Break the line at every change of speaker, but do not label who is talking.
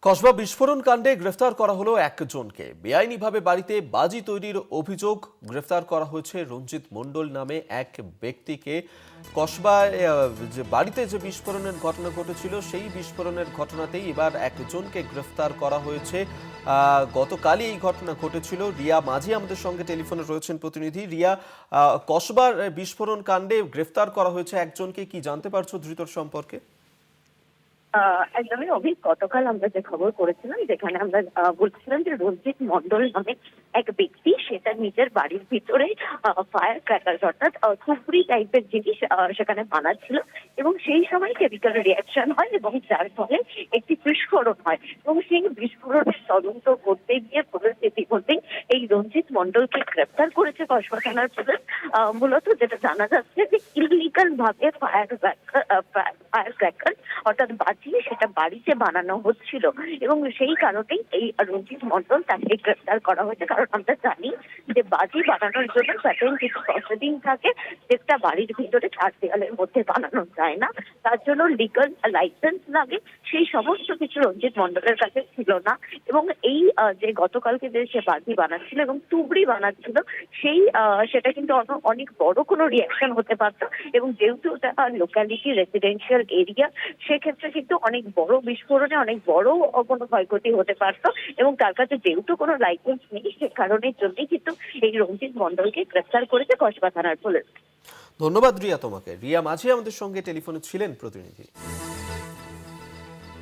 কসবা বিস্ফোরণ কাণ্ডে গ্রেফতার করা হলো একজনকে। বেআইনিভাবে বাড়িতে বাজি তৈরির অভিযোগ গ্রেফতার করা হয়েছে রঞ্জিত মণ্ডল নামে এক ব্যক্তিকে। কসবায় যে বাড়িতে যে বিস্ফোরণের ঘটনা ঘটেছিল সেই বিস্ফোরণের ঘটনাতেই এবার একজনকে গ্রেফতার করা হয়েছে। গতকালই এই ঘটনা ঘটেছিল। রিয়া মাঝি আমাদের সঙ্গে টেলিফোনে রয়েছেন প্রতিনিধি। রিয়া, কসবার বিস্ফোরণ কাণ্ডে গ্রেফতার করা হয়েছে একজনকে, কি জানতে পারছো ধৃতর সম্পর্কে?
একদমই অভিক, গতকাল আমরা যে খবর করেছিলাম, যেখানে আমরা বলছিলাম যে রঞ্জিত মণ্ডল নামে এক ব্যক্তি সেটা নিজের বাড়ির ভিতরে ফায়ার ক্র্যাকার অর্থাৎ তুবড়ি টাইপের জিনিস সেখানে বানাচ্ছিল এবং সেই সময় কেমিক্যাল রিয়াকশন হয় এবং যার ফলে একটি বিস্ফোরণ হয় এবং সেই বিস্ফোরণের তদন্ত করতে গিয়ে পুলিশ ইতিমধ্যেই এই রঞ্জিত মণ্ডলকে গ্রেপ্তার করেছে কসবা থানার পুলিশ। মূলত যেটা জানা যাচ্ছে যে ইলিগাল ভাবে ফায়ার ক্র্যাকার অর্থাৎ বাজিয়ে সেটা বাড়িতে বানানো হচ্ছিল এবং সেই কারণেই এই রঞ্জিত মণ্ডল তাকে গ্রেপ্তার করা হয়েছে। কারণ আমরা জানি যে বাজি বানানোর জন্য সার্টেন কিছু প্রসেসিং থাকে, যেটা বাড়ির ভিতরে চার দেওয়ালের মধ্যে বানানো যায় না, তার জন্য লিগাল লাইসেন্স লাগে। সেই সমস্ত কিছু রঞ্জিত মণ্ডলের কাছে ছিল না এবং এই যে গতকালকে যে সে বাজি বানাচ্ছিল এবং তুবড়ি বানাচ্ছিল সেটা কিন্তু অনেক বড় কোনো রিয়াকশন হতে পারতো এবং যেহেতু ওটা লোকালিটি রেসিডেন্সিয়াল এরিয়া, সেক্ষেত্রে কিন্তু অনেক বড় বিস্ফোরণে অনেক বড় কোনো ক্ষয়ক্ষতি হতে পারতো এবং তার কাছে যেহেতু কোনো লাইসেন্স নেই, সে কারণের জন্যই কিন্তু এই রঞ্জিত মণ্ডলকে গ্রেফতার করেছে কসবা থানার পুলিশ।
ধন্যবাদ রিয়া তোমাকে। রিয়া মাঝি আমাদের সঙ্গে টেলিফোনে ছিলেন প্রতিনিধি।